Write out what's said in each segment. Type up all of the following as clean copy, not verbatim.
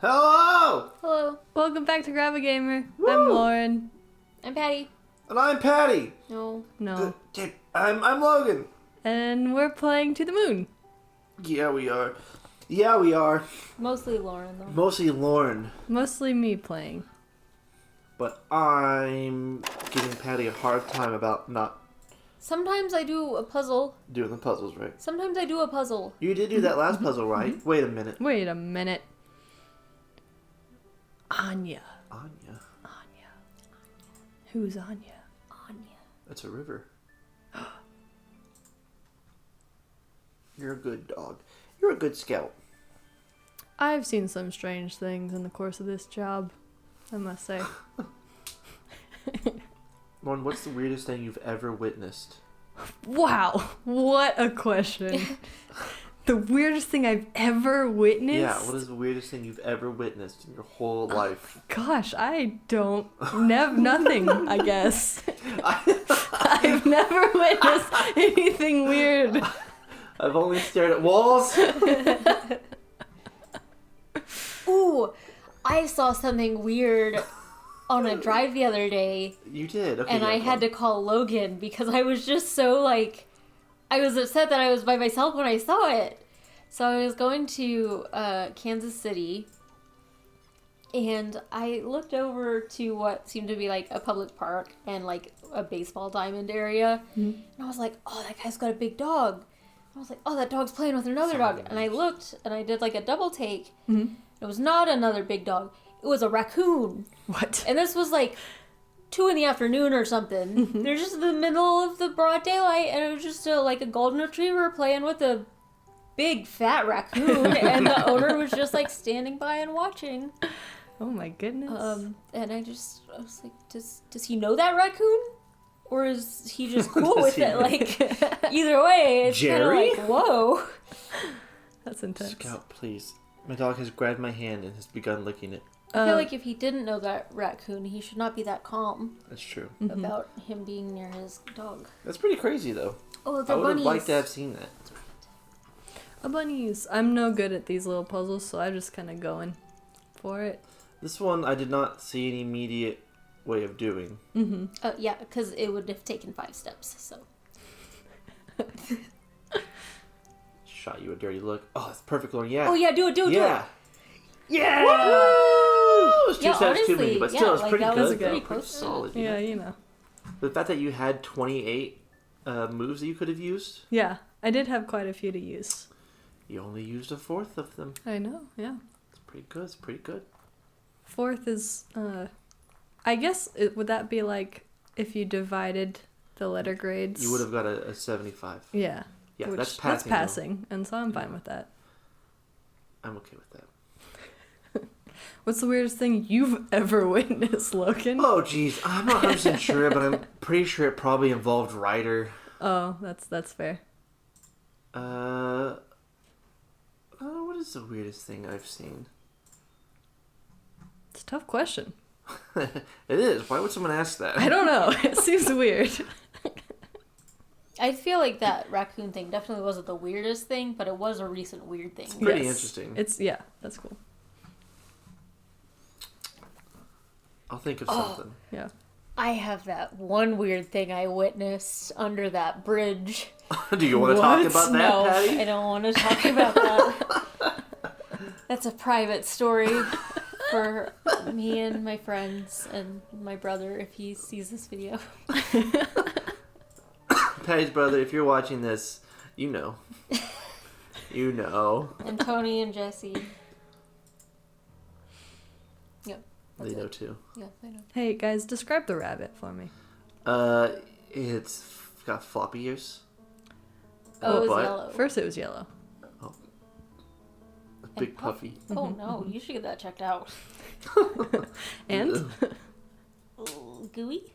Hello! Hello. Welcome back to Grab a Gamer. Woo! I'm Lauren. I'm Patty. And I'm Patti. No. No. I'm Logan. And we're playing To the Moon. Yeah, we are. Yeah, we are. Mostly Lauren, though. Mostly Lauren. Mostly me playing. But I'm giving Patti a hard time about not Sometimes I do a puzzle. doing the puzzles right. Sometimes I do a puzzle. You did do that last puzzle, right? Wait a minute. Wait a minute. Anya. Anya. Anya. Who's Anya? Anya. That's a river. You're a good dog. You're a good scout. I've seen some strange things in the course of this job, I must say. Lauren, what's the weirdest thing you've ever witnessed? Wow, what a question. The weirdest thing I've ever witnessed? Yeah, what is the weirdest thing you've ever witnessed in your whole life? Gosh, I don't... nothing, I guess. I've never witnessed anything weird. I've only stared at walls. Ooh, I saw something weird on a drive the other day. You did? Okay. And I had to call Logan because I was just so, like... I was upset that I was by myself when I saw it. So I was going to Kansas City, and I looked over to what seemed to be like a public park and like a baseball diamond area. Mm-hmm. And I was like, oh, that guy's got a big dog. I was like, oh, that dog's playing with another dog. And I looked, and I did like a double take. Mm-hmm. It was not another big dog. It was a raccoon. What? And this was like 2 p.m. or something. Mm-hmm. They're just in the middle of the broad daylight, and it was just like a golden retriever playing with a big fat raccoon, and the owner was just like standing by and watching. Oh my goodness. And I was like, does he know that raccoon? Or is he just cool with it? Like, either way, it's kind of like, whoa. That's intense. Scout, please. My dog has grabbed my hand and has begun licking it. I feel like if he didn't know that raccoon, he should not be that calm. That's true. About him being near his dog. That's pretty crazy, though. Oh, the I would bunnies. have liked to have seen that. Bunnies. I'm no good at these little puzzles, so I'm just kind of going for it. This one, I did not see any immediate way of doing. Mm-hmm. Yeah, because it would have taken 5 steps, so. Shot you a dirty look. Oh, that's perfect, Lauren. Yeah. Oh, yeah, do it. Yeah. Yeah! Woo! It was 2 steps honestly, too many, but still, it was like, pretty that good. was pretty Pretty close. solid. Yeah, you know. The fact that you had 28 moves that you could have used. Yeah, I did have quite a few to use. You only used a fourth of them. I know, yeah. It's pretty good. It's pretty good. Fourth is, I guess, would that be like if you divided the letter grades? You would have got a 75. Yeah. Yeah, Which, that's passing. That's passing, and so I'm fine with that. I'm okay with that. What's the weirdest thing you've ever witnessed, Logan? Oh, jeez. I'm not 100% sure, but I'm pretty sure it probably involved Ryder. Oh, that's fair. What is the weirdest thing I've seen? It's a tough question. It is. Why would someone ask that? I don't know. It seems weird. I feel like that raccoon thing definitely wasn't the weirdest thing, but it was a recent weird thing. It's pretty interesting. Yeah, that's cool. I'll think of something. Yeah. I have that one weird thing I witnessed under that bridge. Do you want to talk about that, No, Patty? I don't want to talk about that. That's a private story for me and my friends and my brother if he sees this video. Patty's brother, if you're watching this, you know. You know. And Tony and Jesse. Yep. They know too. Yeah, they know. Hey, guys, describe the rabbit for me. It's got floppy ears. Oh, it was butt. yellow. First it was yellow. A big puffy. Oh no, you should get that checked out. And? Ooh, gooey?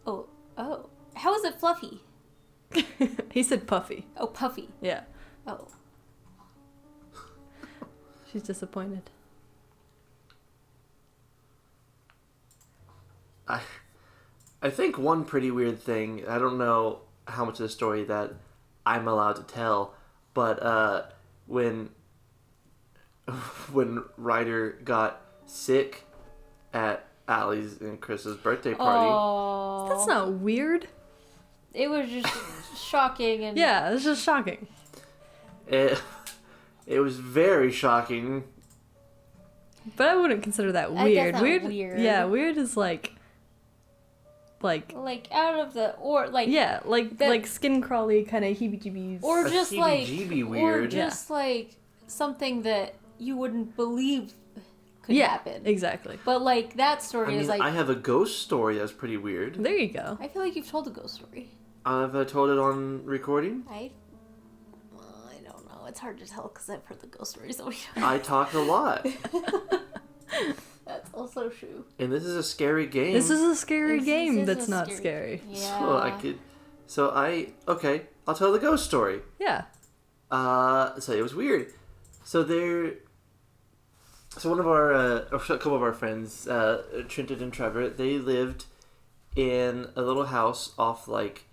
Oh. How is it fluffy? He said puffy. Oh, puffy. Yeah. Oh. She's disappointed. I think one pretty weird thing, I don't know how much of the story that I'm allowed to tell, but when when Ryder got sick at Allie's and Chris's birthday party. Oh, That's not weird. it was just shocking and Yeah, it's just shocking. It was very shocking. But I wouldn't consider that I weird. guess not weird. Yeah, weird is like like out of the or like yeah, like that- like skin crawly kind of heebie-jeebies. or A just like heebie-jeebie or weird. just like something that you wouldn't believe could yeah, happen. exactly. But like that story I mean, is like I have a ghost story that's pretty weird. There you go. I feel like you've told a ghost story. I've told it on recording. I don't know. It's hard to tell because I've heard the ghost stories. So I talk a lot. that's also true. And this is a scary game. This is a scary This game is that's a not scary. Yeah. Okay, I'll tell the ghost story. Yeah. So it was weird. So one of our, a couple of our friends, Trenton and Trevor, they lived in a little house off like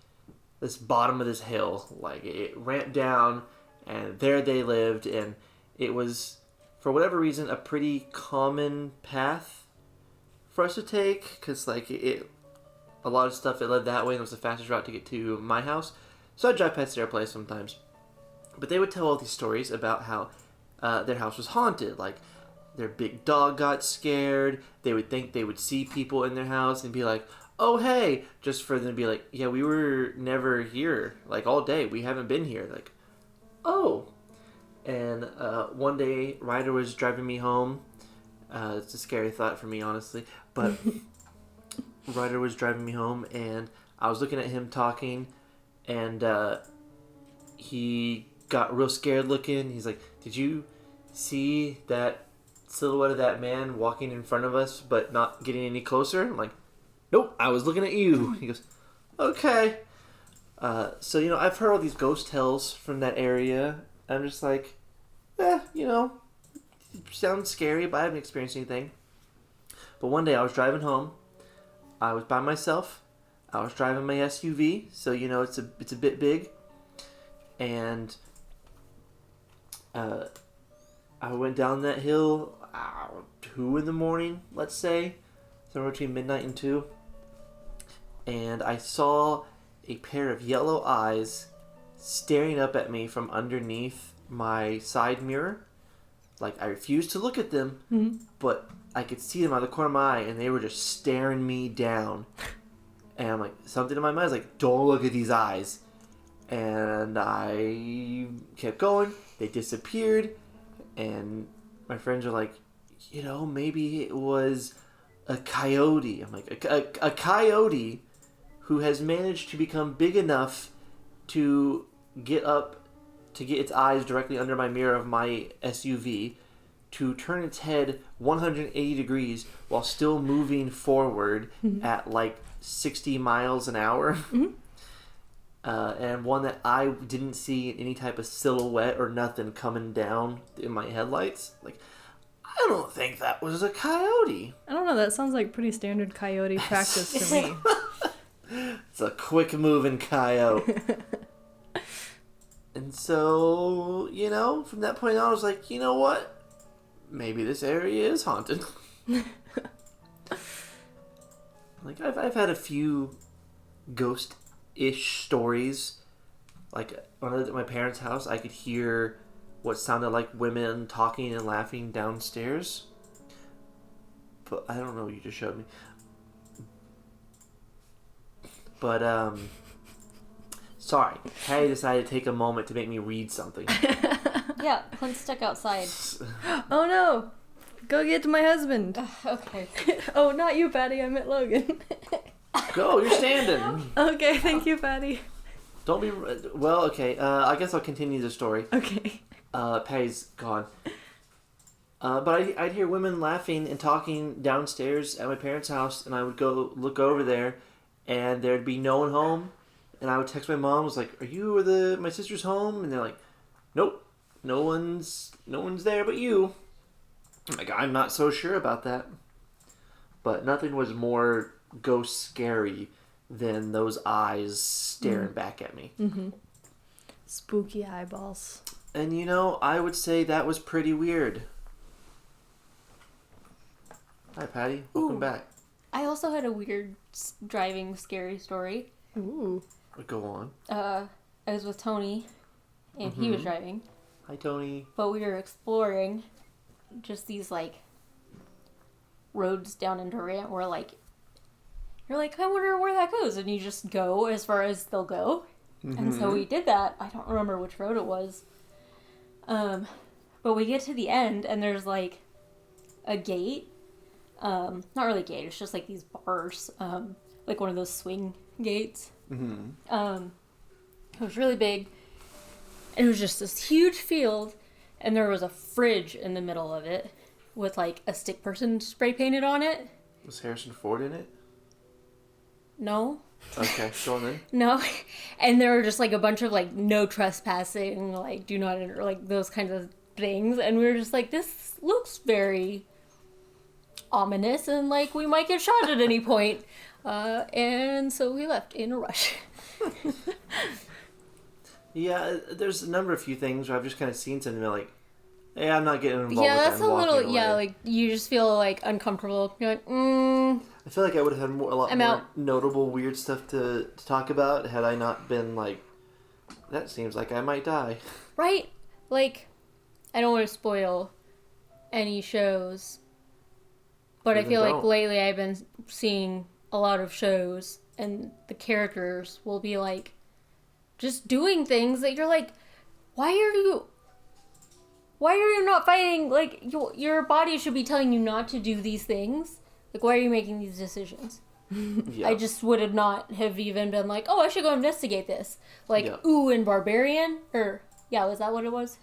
this bottom of this hill. Like it ramped down, and there they lived, and it was, for whatever reason, a pretty common path for us to take, because like a lot of stuff that led that way, and it was the fastest route to get to my house. So I'd drive past their place sometimes. But they would tell all these stories about how their house was haunted. Like, their big dog got scared. They would think they would see people in their house and be like, oh, hey. Just for them to be like, yeah, we were never here. Like, all day. We haven't been here. Like, oh. And one day, Ryder was driving me home. It's a scary thought for me, honestly. But Ryder was driving me home, and I was looking at him talking, and he got real scared looking. He's like, did you see that silhouette of that man walking in front of us but not getting any closer? I'm like, nope, I was looking at you. He goes, okay. So, I've heard all these ghost tales from that area. I'm just like, sounds scary, but I haven't experienced anything. But one day I was driving home. I was by myself. I was driving my SUV, so it's a bit big. And I went down that hill 2 in the morning, let's say, somewhere between midnight and 2. And I saw a pair of yellow eyes staring up at me from underneath my side mirror. Like, I refused to look at them, but I could see them out of the corner of my eye, and they were just staring me down. And I'm like, something in my mind is like, don't look at these eyes. And I kept going. They disappeared. And my friends are like, maybe it was a coyote. I'm like, a coyote who has managed to become big enough to get its eyes directly under my mirror of my SUV, to turn its head 180 degrees while still moving forward at like 60 miles an hour. And one that I didn't see any type of silhouette or nothing coming down in my headlights. Like, I don't think that was a coyote. I don't know, that sounds like pretty standard coyote practice to me. It's a quick moving coyote. And so, from that point on, I was like, you know what? Maybe this area is haunted. Like, I've had a few ghost-ish stories. Like, when I lived at my parents' house, I could hear what sounded like women talking and laughing downstairs. But I don't know what you just showed me. But, sorry. Patty decided to take a moment to make me read something. Yeah, Clint's stuck outside. Oh no! Go get my husband. Okay. Oh, not you, Patty. I meant Logan. Go, you're standing. Okay, thank you, Patty. Don't be... Well, okay. I guess I'll continue the story. Okay. Patty's gone. But I'd hear women laughing and talking downstairs at my parents' house, and I would go look over there, and there'd be no one home. And I would text my mom, was like, are you or my sister's home? And they're like, nope. No one's there but you. I'm like, I'm not so sure about that. But nothing was more ghost scary than those eyes staring back at me. Mm-hmm. Spooky eyeballs. And I would say that was pretty weird. Hi, Patty. Welcome back. I also had a weird driving scary story. Ooh. Go on. I was with Tony, and he was driving. Hi, Tony. But we were exploring just these, like, roads down in Durant where, like, you're like, I wonder where that goes. And you just go as far as they'll go. And so we did that. I don't remember which road it was. But we get to the end, and there's, like, a gate. Not really a gate. It's just, like, these bars. Like one of those swing gates. It was really big. It was just this huge field, and there was a fridge in the middle of it with, like, a stick person spray painted on it. Was Harrison Ford in it? No. Okay, go on then. No. And there were just, like, a bunch of, like, no trespassing, like, do not enter, like, those kinds of things. And we were just like, this looks very ominous, and, like, we might get shot at any point. And so we left in a rush. Yeah, there's a number of few things where I've just kind of seen something like, hey, I'm not getting involved Yeah, with that's that. a little, Away. yeah, like, you just feel, like, uncomfortable. You're like, I feel like I would have had a lot I'm more out. notable weird stuff to talk about had I not been like, that seems like I might die. Right? Like, I don't want to spoil any shows, but I Then feel like don't. lately I've been seeing a lot of shows, and the characters will be, like, just doing things that you're like, why are you not fighting? Like, your body should be telling you not to do these things. Like, why are you making these decisions? Yeah. I just would have not have even been like, oh, I should go investigate this. Like, Yeah. ooh, in Barbarian? Was that what it was?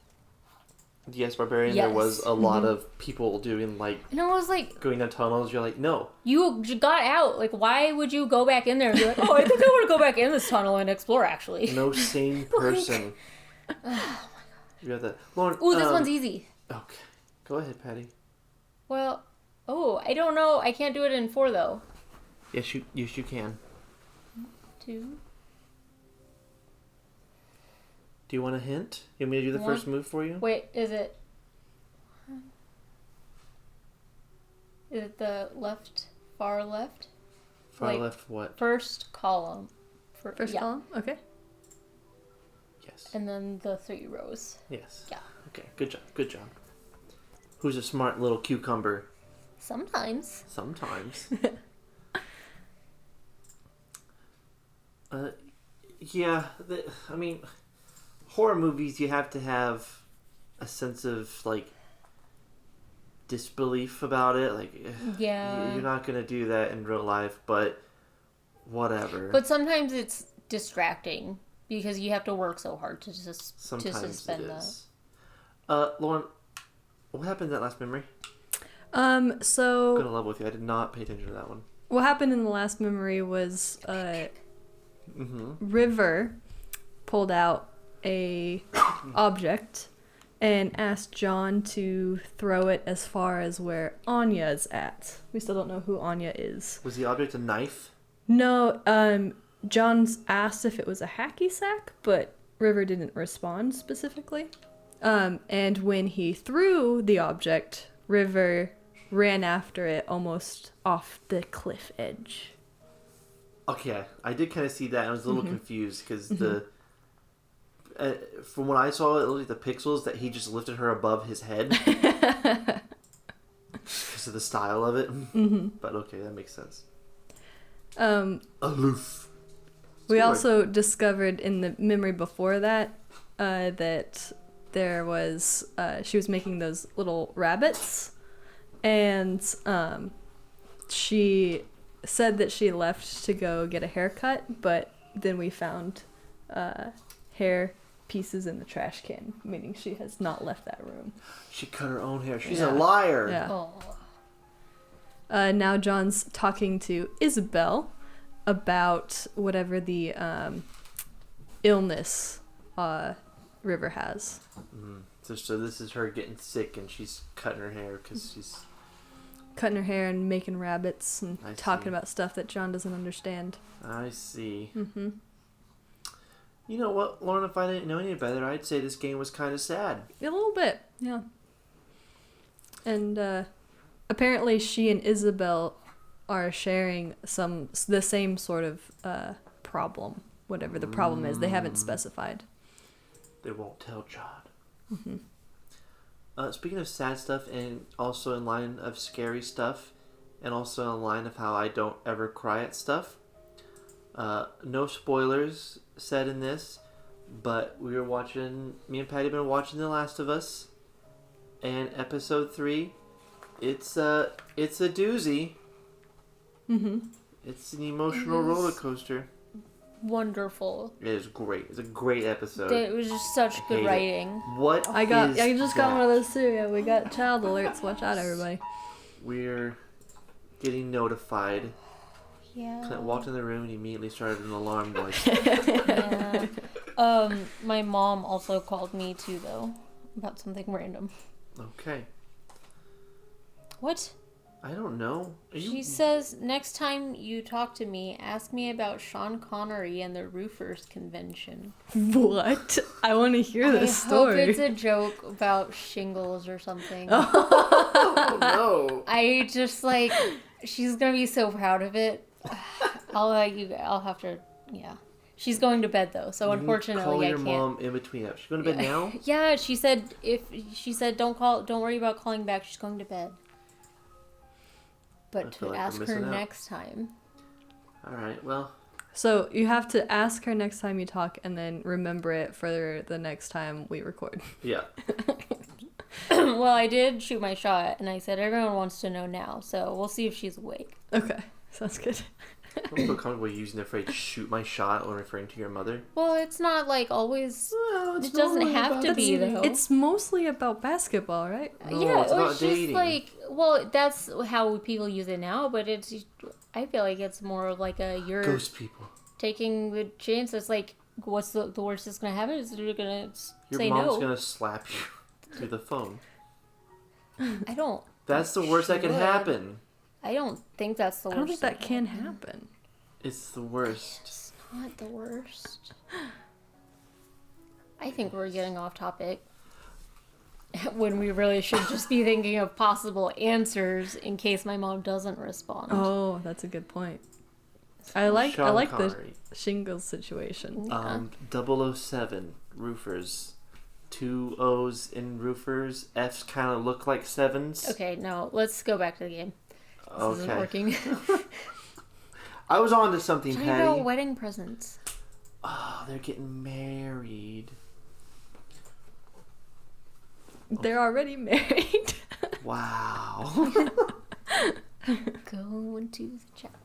Yes, Barbarian, Yes. there was a lot of people doing, like, And I was like, going down tunnels. You're like, no. you got out. Like, why would you go back in there and be like, oh, I think I want to go back in this tunnel and explore, actually? No sane person. You got that. Lauren, Ooh, this one's easy. Okay. Go ahead, Patty. Well, I don't know. I can't do it in 4, though. Yes, you can. 2. Do you want a hint? You want me to do the One. first move for you? Wait, is it the left, far left? Far like, left what? First column. First column? Okay. Yes. And then the 3 rows. Yes. Yeah. Okay, good job. Good job. Who's a smart little cucumber? Sometimes. Sometimes. Yeah, I mean, horror movies, you have to have a sense of, like, disbelief about it. Like, Yeah. you're not going to do that in real life, but whatever. But sometimes it's distracting because you have to work so hard to Sometimes suspend it that. is. Lauren, what happened in that last memory? So I'm going to level with you. I did not pay attention to that one. what happened in the last memory was River pulled out a object and asked John to throw it as far as where Anya's at. We still don't know who Anya is. Was the object a knife? No, John's asked if it was a hacky sack, but River didn't respond specifically. And when he threw the object, River ran after it almost off the cliff edge. Okay, I did kind of see that. I was a little confused because from what I saw, it looked like the pixels that he just lifted her above his head because of the style of it. But okay, that makes sense. Aloof. We also discovered in the memory before that that there was she was making those little rabbits, and she said that she left to go get a haircut, but then we found hair pieces in the trash can, meaning she has not left that room. She cut her own hair. She's Yeah. a liar. Yeah. Oh. Now John's talking to Isabel about whatever the illness River has. So this is her getting sick, and she's cutting her hair because she's... Cutting her hair and making rabbits and I talking see. about stuff that John doesn't understand. I see. Mm-hmm. You know what, Lauren, if I didn't know any better, I'd say this game was kind of sad. A little bit, yeah. And apparently she and Isabel are sharing the same sort of problem, whatever the problem is. They haven't specified. They won't tell John. Speaking of sad stuff, and also in line of scary stuff, and also in line of how I don't ever cry at stuff. No spoilers said in this, but me and Patty have been watching The Last of Us, and episode 3, it's a doozy. It's an emotional roller coaster. Wonderful. It is great. It's a great episode. It was just such good writing. What I just got one of those too. Yeah, we got child alerts. Watch out, everybody. We're getting notified. Yeah. Clint walked in the room and immediately started an alarm voice. Yeah. My mom also called me too, though, about something random. Okay. What? I don't know. She says, next time you talk to me, ask me about Sean Connery and the Roofers Convention. What? I want to hear this story. I hope it's a joke about shingles or something. Oh, no. I just, like, she's going to be so proud of it. I'll have to, yeah. She's going to bed, though, so unfortunately call I your can't. mom in between up. She's going to bed now? Yeah, she said, don't worry about calling back, she's going to bed. But to ask her next time. All right, well. So you have to ask her next time you talk and then remember it for the next time we record. Yeah. Well, I did shoot my shot, and I said everyone wants to know now, so we'll see if she's awake. Okay, sounds good. I don't feel comfortable using the phrase shoot my shot when referring to your mother. Well, it's not like always. Well, it doesn't have to be, though. It's mostly about basketball, right? No, yeah, it's about dating. Just like, well, that's how people use it now, but I feel like it's more of like you're ghost people. Taking the chance. It's like, what's the worst that's going to happen is you're going to say no. Your mom's going to slap you through the phone. I don't. That's the worst that can happen. I don't think that's the worst. I don't think that can happen. It's the worst. It's not the worst. I think we're getting off topic when we really should just be thinking of possible answers in case my mom doesn't respond. Oh, that's a good point. I like Connery. The shingles situation. Yeah. 007 roofers. 2 O's in roofers. F's kind of look like 7s. Okay, no, let's go back to the game. This isn't working. I was on to something, Talking Patty. about wedding presents. Oh, they're getting married. They're already married. Wow. Going to the chapel.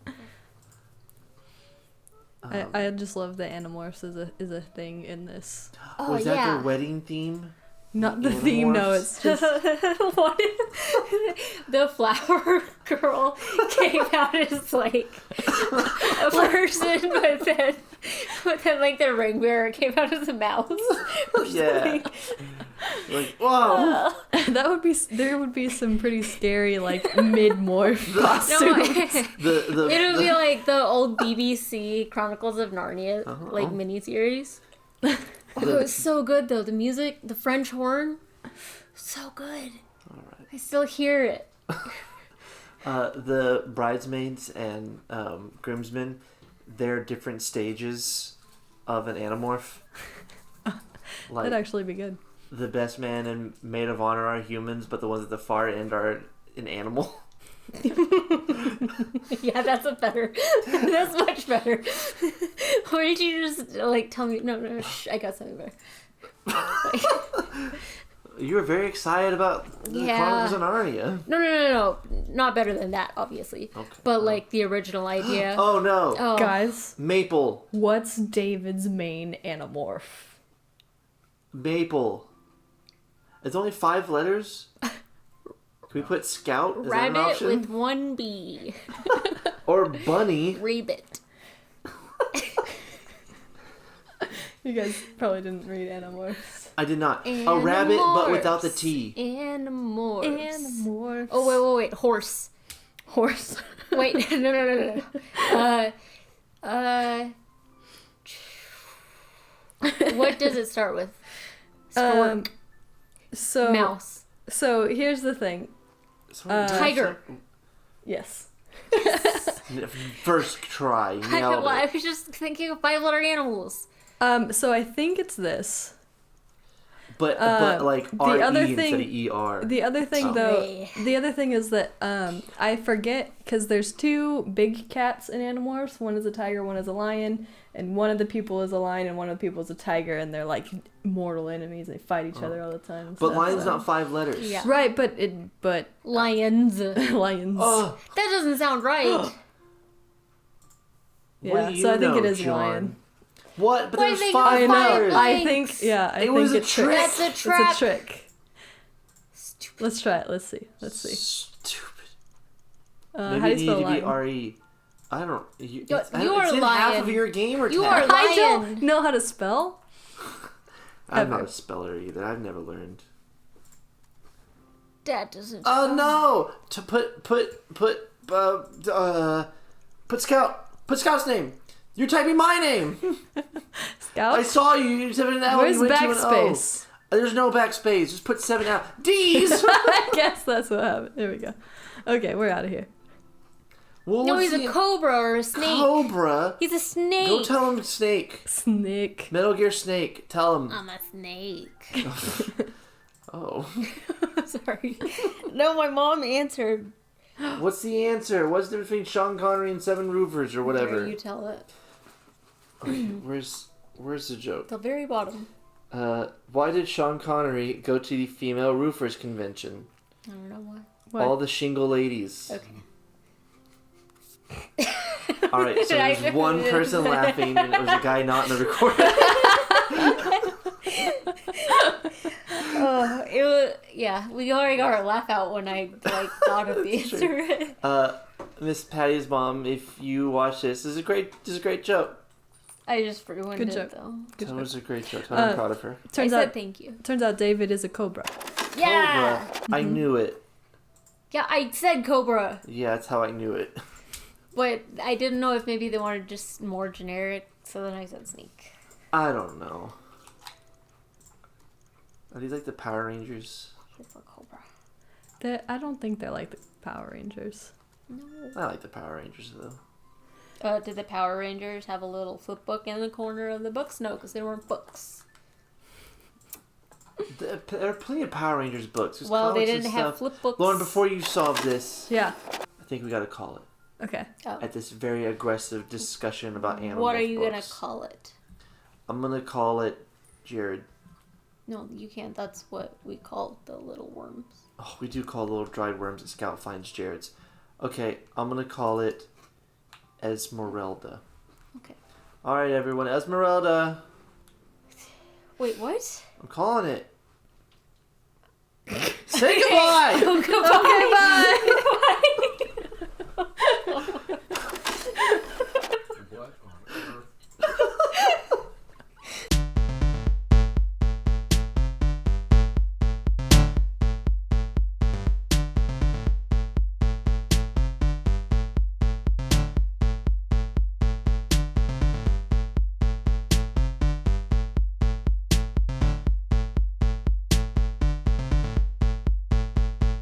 I just love the Animorphs is a thing in this. Oh, was that their wedding theme? Not the theme, no, it's just... What if the flower girl came out as, like, a person, but then like, the ring bearer came out as a mouse? Yeah. Like, whoa! There would be some pretty scary, like, mid-morph costumes. No, it would be like the old BBC Chronicles of Narnia, like, miniseries. Oh, it was so good, though. The music, the French horn, so good. All right. I still hear it. The bridesmaids and groomsmen, they're different stages of an Animorph. Like, That'd actually be good. The best man and maid of honor are humans, but the ones at the far end are an animal. Yeah, that's much better. Or did you just, like, tell me, no, I got something better. You were very excited about the Chronicles of Narnia. No, not better than that, obviously. Okay. But, like, the original idea. Oh, no. Oh. Guys. Maple. What's David's main Animorph? Maple. It's only 5 letters? Can we put Scout? Is Rabbit that an option? with 1 B. Or Bunny. Rabbit. You guys probably didn't read Animorphs. I did not. A rabbit, but without the T. Animorphs. Oh, wait. Horse. Wait, no. What does it start with? Stork. So Mouse. So here's the thing. Tiger. Yes. First try. I was just thinking of 5-letter animals. So I think it's this. But like the R-E other instead thing- of E-R. The other thing, Oh. though, the other thing is that I forget because there's 2 big cats in Animorphs. One is a tiger, one is a lion, and one of the people is a lion and one of the people is a tiger, and they're like mortal enemies. They fight each other all the time. and But stuff, lion's so- not 5 letters. Yeah. Right, but Lions. lions. Oh, That doesn't sound right. Yeah, what do you so I think know, it is John? lion. What? But Why there's they 5 got five letters. I legs? think, yeah, I It think was a it's trick. That's a trap. It's a trick. Stupid. Let's try it. Let's see. Stupid. How Maybe do it you needed spell to be lion? R-E. I don't... You it's are in half lion. of your gamer You tag. are I don't lion. know how to spell. I'm not ever. a speller either. I've never learned. That doesn't. Oh no! To put Scout's name. You're typing my name. Scout. I saw you. You said an L. Where's You went to an O. backspace? There's no backspace. Just put 7 out. D's. I guess that's what happened. There we go. Okay, we're out of here. Well, No, what's he's a cobra or a snake. Cobra. He's a snake. Go tell him Snake. Snake. Metal Gear Snake. Tell him. I'm a snake. Oh. Sorry. No, my mom answered. What's the answer? What's the difference between Sean Connery and 7 Roofers or whatever? Here, you tell it. Okay, where's the joke? The very bottom. Why did Sean Connery go to the Female Roofers Convention? I don't know why. What? All the shingle ladies. Okay. Alright, so I there's know one this. person laughing and it was a guy not in the recording. It was, yeah, we already got our laugh out when I thought of the answer. Miss Patty's mom, if you watch this is a great joke. I just ruined Good it joke. though. Good That joke. was a great joke. I'm proud of her. Turns I said out, thank you. turns out David is a cobra. Yeah. Cobra. I knew it. Yeah, I said cobra, Yeah, that's how I knew it. but I didn't know if maybe they wanted just more generic, so then I said snake. I don't know. Are these like the Power Rangers? Here's a cobra. I don't think they're like the Power Rangers. No. I like the Power Rangers though. Did the Power Rangers have a little flip book in the corner of the books? No, because they weren't books. There are plenty of Power Rangers books. There's Well, they comics and didn't have stuff. flip books. Lauren, before you solve this, Yeah. I think we gotta call it. Okay. Oh. At this very aggressive discussion about animal What are you gonna books. call it? I'm gonna call it Jared. No, you can't. That's what we called the little worms. Oh, we do call little dried worms that Scout finds Jared's. Okay, I'm gonna call it Esmeralda. Okay. Alright, everyone, Esmeralda. Wait, what? I'm calling it. Say goodbye! Oh, goodbye. Okay, bye.